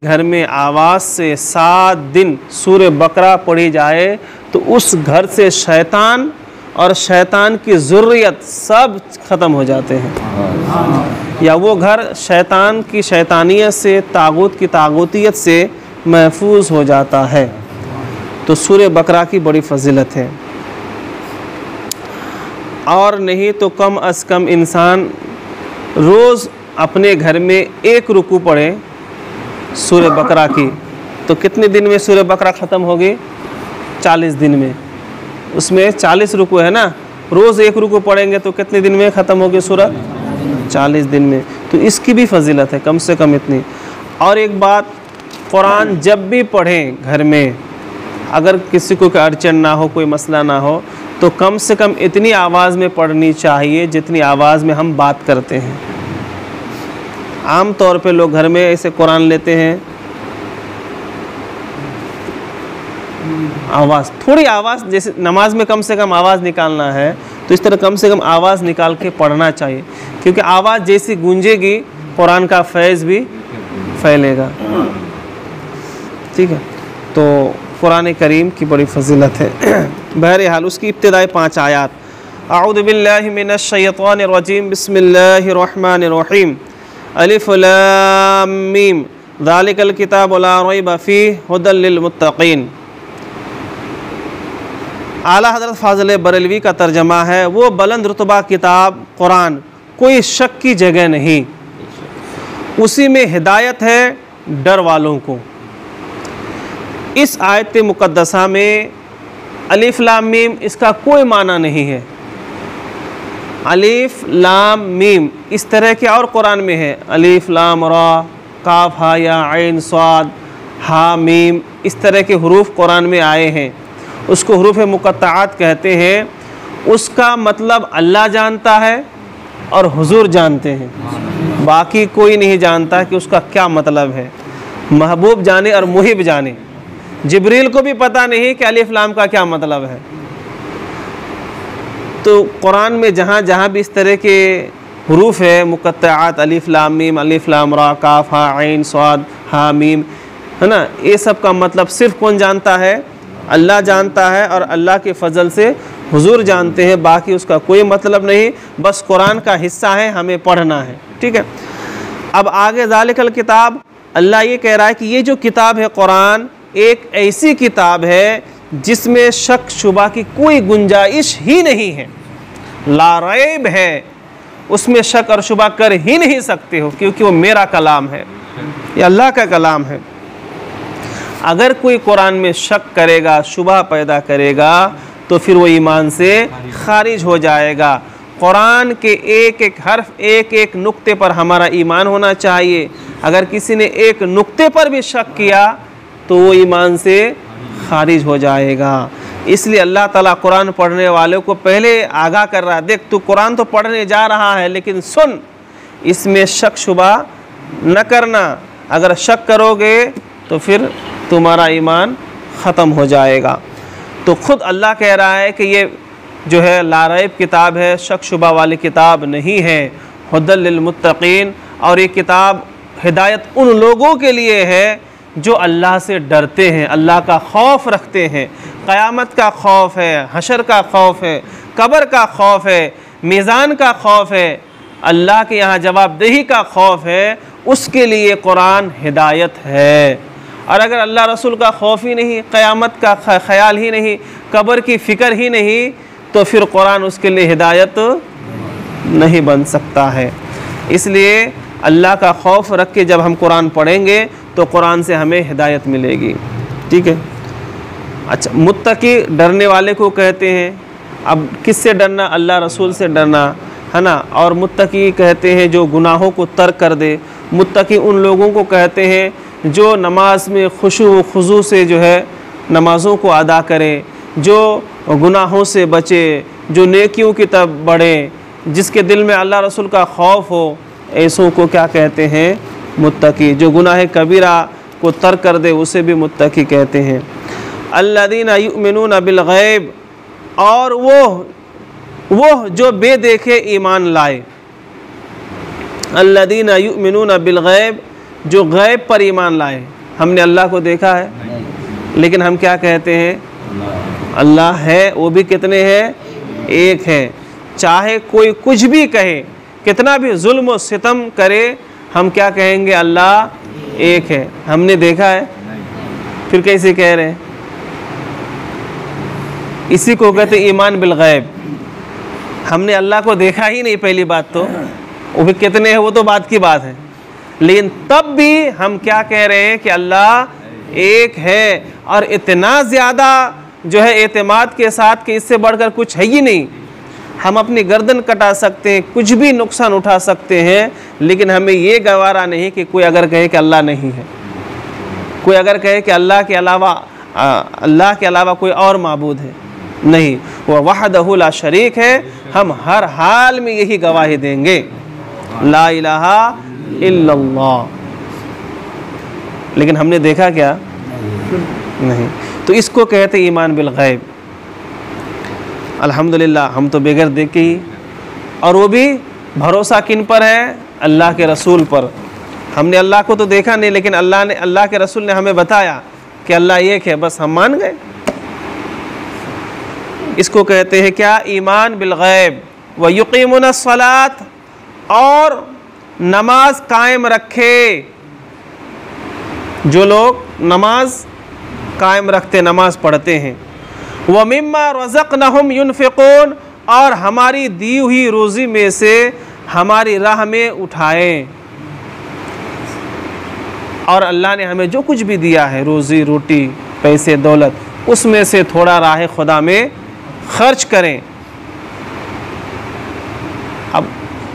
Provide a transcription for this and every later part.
घर में आवाज़ से 7 दिन सूरह बकरा पढ़ी जाए तो उस घर से शैतान और शैतान की ज़ुर्रियत सब ख़त्म हो जाते हैं, या वो घर शैतान की शैतानियत से, तागूत की तागूतियत से महफूज हो जाता है। तो सूरह बकरा की बड़ी फजीलत है। और नहीं तो कम अज़ कम इंसान रोज़ अपने घर में 1 रुकू पढ़े सूरह बकरा की, तो कितने दिन में सूरह बकरा ख़त्म होगी? 40 दिन में। उसमें 40 रुकू है ना, रोज़ 1 रुकू पढ़ेंगे तो कितने दिन में ख़त्म होगी सूरह? 40 दिन में। तो इसकी भी फजीलत है कम से कम इतनी। और एक बात, कुरान जब भी पढ़ें घर में, अगर किसी को कोई अड़चन ना हो, कोई मसला ना हो, तो कम से कम इतनी आवाज़ में पढ़नी चाहिए जितनी आवाज़ में हम बात करते हैं। आम तौर पे लोग घर में ऐसे कुरान लेते हैं, आवाज़, थोड़ी आवाज़, जैसे नमाज में कम से कम आवाज़ निकालना है तो इस तरह कम से कम आवाज़ निकाल के पढ़ना चाहिए, क्योंकि आवाज़ जैसी गूंजेगी कुरान का फैज़ भी फैलेगा। ठीक है, तो कुरान करीम की बड़ी फजीलत है। बहरहाल उसकी इब्तिदाई 5 आयात। अऊज़ु बिल्लाहि मिनश शैतानिर रजीम, बिस्मिल्लाहिर रहमानिर रहीम, अलिफ लाम मीम, ज़ालिकल किताबु ला रैब फ़ीहि हुदल लिल मुत्तक़ीन। आला हज़रत फ़ाज़िल बरेलवी का तर्जमा है, वो बुलंद रुतबा किताब कुरान कोई शक की जगह नहीं, उसी में हिदायत है डर वालों को। इस आयत मुक़द्दसा में अलिफ लाम मीम इसका कोई माना नहीं है। अलिफ लाम मीम इस तरह के और कुरान में है, अलिफ लाम रा, काफ हा या ऐन स्वाद हा मीम, इस तरह के हरूफ कुरान में आए हैं, उसको हरूफ मुक़त्तआत कहते हैं। उसका मतलब अल्लाह जानता है और हुजूर जानते हैं, बाकी कोई नहीं जानता कि उसका क्या मतलब है। महबूब जाने और मुहिब जाने, जिब्रील को भी पता नहीं कि अलिफ लाम का क्या मतलब है। तो कुरान में जहाँ जहाँ भी इस तरह के हरूफ है मुक़त्तआत, अलिफ लाम मीम, अलिफ लाम रा, काफ हा ऐन स्वाद हा मीम, है ना, ये सब का मतलब सिर्फ कौन जानता है? अल्लाह जानता है, और अल्लाह के फ़ज़ल से हुजूर जानते हैं, बाकी उसका कोई मतलब नहीं, बस कुरान का हिस्सा है, हमें पढ़ना है। ठीक है, अब आगे ज़ालिकल किताब, अल्लाह ये कह रहा है कि ये जो किताब है कुरान, एक ऐसी किताब है जिसमें शक शुबा की कोई गुंजाइश ही नहीं है, ला रैब है, उसमें शक और शुबा कर ही नहीं सकते हो, क्योंकि वो मेरा कलाम है, ये अल्लाह का कलाम है। अगर कोई कुरान में शक करेगा, शुबा पैदा करेगा, तो फिर वो ईमान से खारिज हो जाएगा। कुरान के एक एक हर्फ, एक एक नुक्ते पर हमारा ईमान होना चाहिए। अगर किसी ने एक नुक्ते पर भी शक किया तो वो ईमान से खारिज हो जाएगा। इसलिए अल्लाह ताला कुरान पढ़ने वालों को पहले आगाह कर रहा है, देख तू कुरान तो पढ़ने जा रहा है, लेकिन सुन, इसमें शक शुबा न करना। अगर शक करोगे तो फिर तुम्हारा ईमान ख़त्म हो जाएगा। तो ख़ुद अल्लाह कह रहा है कि ये जो है ला रैब किताब है, शक शुबा वाली किताब नहीं है, हुदल लिल मुत्तक़ीन, और ये किताब हिदायत उन लोगों के लिए है जो अल्लाह से डरते हैं, अल्लाह का खौफ रखते हैं। क़यामत का खौफ है, हशर का खौफ है, कब्र का खौफ है, मीज़ान का खौफ है, अल्लाह के यहाँ जवाबदेही का खौफ है, उसके लिए कुरान हिदायत है। और अगर अल्लाह रसूल का खौफ ही नहीं, क़यामत का ख्याल ही नहीं, कब्र की फ़िक्र ही नहीं, तो फिर कुरान उसके लिए हिदायत नहीं बन सकता है। इसलिए अल्लाह का खौफ रख के जब हम कुरान पढ़ेंगे तो कुरान से हमें हिदायत मिलेगी। ठीक है, अच्छा, मुत्तकी डरने वाले को कहते हैं। अब किससे डरना? अल्लाह रसूल से डरना, है ना। और मुत्तकी कहते हैं जो गुनाहों को तर्क कर दे। मुत्तकी उन लोगों को कहते हैं जो नमाज में खुशू व खुजू से जो है नमाज़ों को अदा करें, जो गुनाहों से बचे, जो नेकियों की तरफ बढ़े, जिसके दिल में अल्लाह रसूल का खौफ हो, ऐसों को क्या कहते हैं? मुत्तकी। जो गुनाह कबीरा को तर्क कर दे उसे भी मुत्तकी कहते हैं। अल्लज़ीना युमिनूना बिल गैब, और वो जो बेदेखे ईमान लाए। अल्लज़ीना युमिनूना बिल गैब, जो गैब पर ईमान लाए। हमने अल्लाह को देखा है, लेकिन हम क्या कहते हैं? अल्लाह है, वो भी कितने हैं? एक है। चाहे कोई कुछ भी कहे, कितना भी जुल्म और सितम करे, हम क्या कहेंगे? अल्लाह एक है। हमने देखा है, फिर कैसे कह रहे हैं? इसी को कहते हैं ईमान बिल गैब। हमने अल्लाह को देखा ही नहीं, पहली बात तो, वो भी कितने हैं वो तो बात की बात है, लेकिन तब भी हम क्या कह रहे हैं कि अल्लाह एक है। और इतना ज़्यादा जो है एतमाद के साथ कि इससे बढ़कर कुछ है ही नहीं। हम अपनी गर्दन कटा सकते हैं, कुछ भी नुकसान उठा सकते हैं, लेकिन हमें ये गवारा नहीं कि कोई अगर कहे कि अल्लाह नहीं है, कोई अगर कहे कि अल्लाह के अलावा कोई और माबूद है, नहीं, वह वहदहु ला शरीक है। हम हर हाल में यही गवाही देंगे, ला इलाहा इल्लल्लाह। लेकिन हमने देखा क्या? नहीं। तो इसको कहते ईमान बिल गैब। अल्हम्दुलिल्लाह हम तो बगैर देखे ही, और वो भी भरोसा किन पर है? अल्लाह के रसूल पर। हमने अल्लाह को तो देखा नहीं, लेकिन अल्लाह के रसूल ने हमें बताया कि अल्लाह एक है, बस हम मान गए। इसको कहते हैं क्या? ईमान बिल गैब। व युकीमुन सलात, और नमाज कायम रखे। जो लोग नमाज कायम रखते, नमाज पढ़ते हैं। व मिम्मा रज़क़नहुम युनफ़िक़ून, और हमारी दी हुई रोज़ी में से हमारी राह में उठाएं। और अल्लाह ने हमें जो कुछ भी दिया है, रोज़ी रोटी, पैसे दौलत, उसमें से थोड़ा राह खुदा में खर्च करें। अब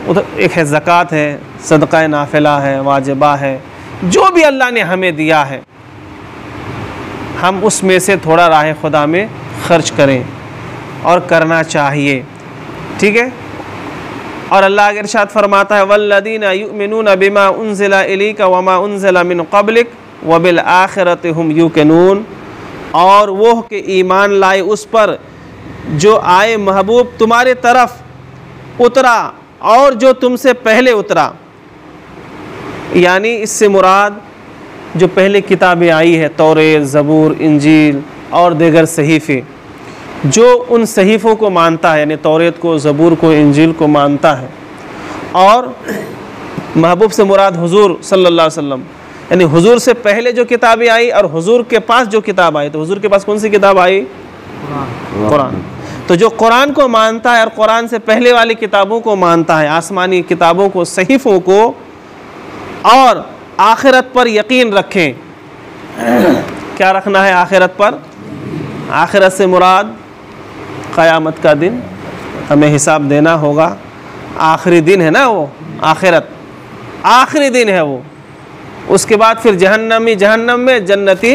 उधर एक है ज़कात है, सदक़ा नाफिला है, वाजिबा है, जो भी अल्लाह ने हमें दिया है, हम उसमें से थोड़ा राह खुदा में खर्च करें, और करना चाहिए। ठीक है। और अल्लाह के इरशाद फरमाता है, वल्लदीना युमिनूना बिमा उनज़िला इलैका वमा उनज़िला मिन क़ब्लिक व बिल आखिरति हुम यूक़िनून, और वो के ईमान लाए उस पर जो आए महबूब तुम्हारे तरफ उतरा, और जो तुमसे पहले उतरा। यानी इससे मुराद जो पहले किताबें आई है, तौरेत, ज़बूर, इंजील और दीगर सहीफ़े, जो उन सहीफ़ों को मानता है, यानी तौरेत को, ज़बूर को, इंजील को मानता है। और महबूब से मुराद हुजूर सल्लल्लाहु अलैहि वसल्लम, यानी हुजूर से पहले जो किताबें आई और हुजूर के पास जो किताब आई। तो हुजूर के पास कौन सी किताब आई? कुरान। तो जो कुरान को मानता है और कुरान से पहले वाली किताबों को मानता है, आसमानी किताबों को, सहीफ़ों को, और आखिरत पर यकीन रखें। क्या रखना है आखिरत पर? आखिरत से मुराद क़यामत का दिन, हमें हिसाब देना होगा। आखिरी दिन है ना वो, आखिरत आखिरी दिन है वो। उसके बाद फिर जहन्नमी जहन्नम में, जन्नती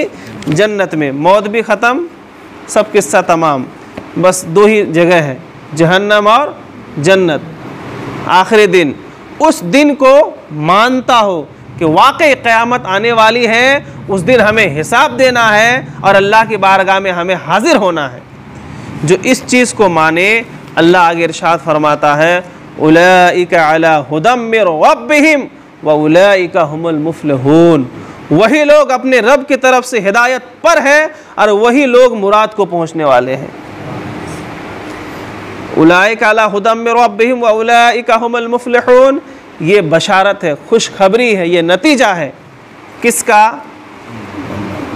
जन्नत में, मौत भी ख़त्म, सब किस्सा तमाम। बस दो ही जगह है, जहन्नम और जन्नत। आखिरी दिन, उस दिन को मानता हो कि वाकई क़यामत आने वाली है, उस दिन हमें हिसाब देना है और अल्लाह की बारगाह में हमें हाजिर होना है। जो इस चीज़ को माने, अल्लाह आगे इरशाद फरमाता है, उलाइका अला हुदम मिर रब्बिहिम व उलाइका हुमुल मुफ्लिहून। वही लोग अपने रब की तरफ से हिदायत पर है और वही लोग मुराद को पहुँचने वाले हैं। उलाइका अला हुदम मिर रब्बिहिम व उलाइका हुमुल मुफ्लिहून, ये बशारत है, खुशखबरी है, ये नतीजा है किसका?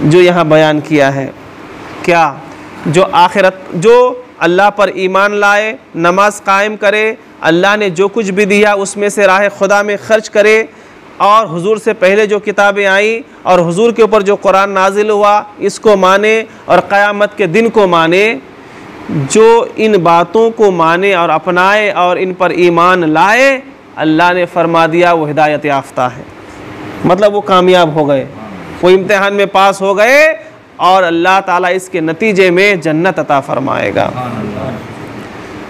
जो यहाँ बयान किया है। क्या? जो आखिरत, जो अल्लाह पर ईमान लाए, नमाज कायम करे, अल्लाह ने जो कुछ भी दिया उसमें से राह खुदा में खर्च करे, और हुजूर से पहले जो किताबें आई और हुजूर के ऊपर जो कुरान नाजिल हुआ इसको माने, और क़यामत के दिन को माने। जो इन बातों को माने और अपनाए और इन पर ईमान लाए, अल्लाह ने फरमा दिया वो हिदायत याफ्ता है, मतलब वो कामयाब हो गए, वो इम्तिहान में पास हो गए, और अल्लाह ताला इसके नतीजे में जन्नत अता फरमाएगा।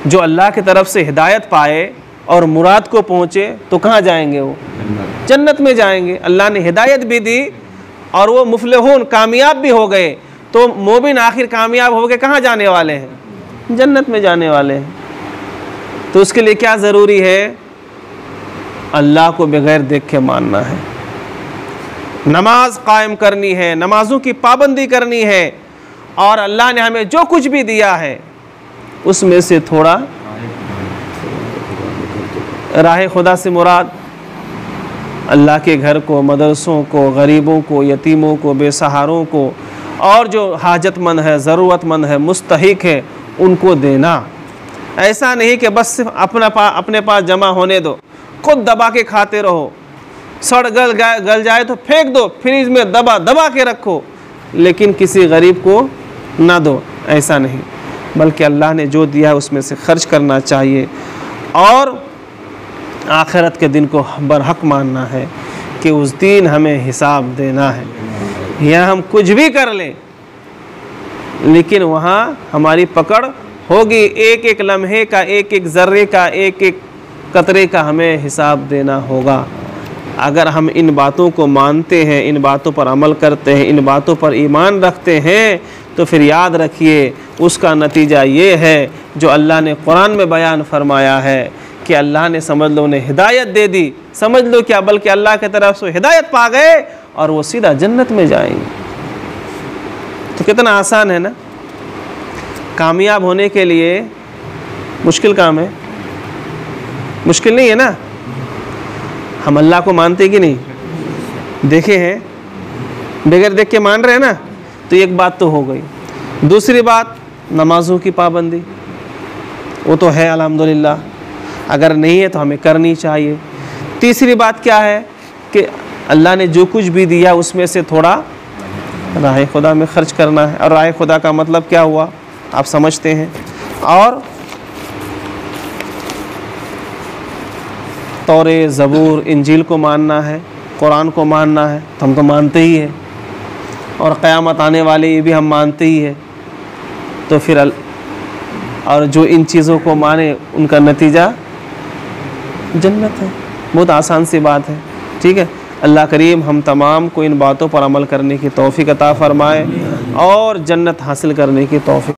जो अल्लाह की तरफ से हिदायत पाए और मुराद को पहुँचे तो कहाँ जाएंगे? वो जन्नत में जाएंगे। अल्लाह ने हिदायत भी दी और वो मुफ्लिहून, कामयाब भी हो गए। तो मोमिन आखिर कामयाब हो गए, कहाँ जाने वाले हैं? जन्नत में जाने वाले हैं। तो उसके लिए क्या ज़रूरी है? अल्लाह को बगैर देख के मानना है। नमाज कायम करनी है, नमाजों की पाबंदी करनी है, और अल्लाह ने हमें जो कुछ भी दिया है उसमें से थोड़ा, राह खुदा से मुराद अल्लाह के घर को, मदरसों को, गरीबों को, यतीमों को, बेसहारों को, और जो हाजतमंद है, ज़रूरतमंद है, मुस्तहिक है, उनको देना। ऐसा नहीं कि बस सिर्फ अपने पास जमा होने दो, खुद दबा के खाते रहो, सड़ गल जाए तो फेंक दो, फ्रिज में दबा के रखो, लेकिन किसी गरीब को ना दो। ऐसा नहीं, बल्कि अल्लाह ने जो दिया है उसमें से खर्च करना चाहिए, और आखिरत के दिन को बरहक मानना है कि उस दिन हमें हिसाब देना है। यहाँ हम कुछ भी कर लें, लेकिन वहाँ हमारी पकड़ होगी, एक एक लम्हे का, एक एक ज़र्रे का, एक एक कतरे का हमें हिसाब देना होगा। अगर हम इन बातों को मानते हैं, इन बातों पर अमल करते हैं, इन बातों पर ईमान रखते हैं, तो फिर याद रखिए उसका नतीजा ये है जो अल्लाह ने कुरान में बयान फरमाया है कि अल्लाह ने, समझ लो, उन्हें हिदायत दे दी। समझ लो क्या, बल्कि अल्लाह की तरफ से हिदायत पा गए और वो सीधा जन्नत में जाएंगे। तो कितना आसान है ना। कामयाब होने के लिए मुश्किल काम है, मुश्किल नहीं है ना। हम अल्लाह को मानते कि नहीं, देखे हैं, बगैर देख के मान रहे हैं ना, तो एक बात तो हो गई। दूसरी बात, नमाजों की पाबंदी, वो तो है अल्हम्दुलिल्लाह, अगर नहीं है तो हमें करनी चाहिए। तीसरी बात क्या है कि अल्लाह ने जो कुछ भी दिया उसमें से थोड़ा राह खुदा में खर्च करना है। और राह खुदा का मतलब क्या हुआ, आप समझते हैं। और तौरे, ज़बूर, इंजील को मानना है, कुरान को मानना है, तो हम तो मानते ही हैं, और क़यामत आने वाले ये भी हम मानते ही हैं। तो फिर और जो इन चीज़ों को माने उनका नतीजा जन्नत है। बहुत आसान सी बात है, ठीक है। अल्लाह करीम हम तमाम को इन बातों पर अमल करने की तौफ़ीक़ अता फ़रमाए और जन्नत हासिल करने की तौफ़ीक़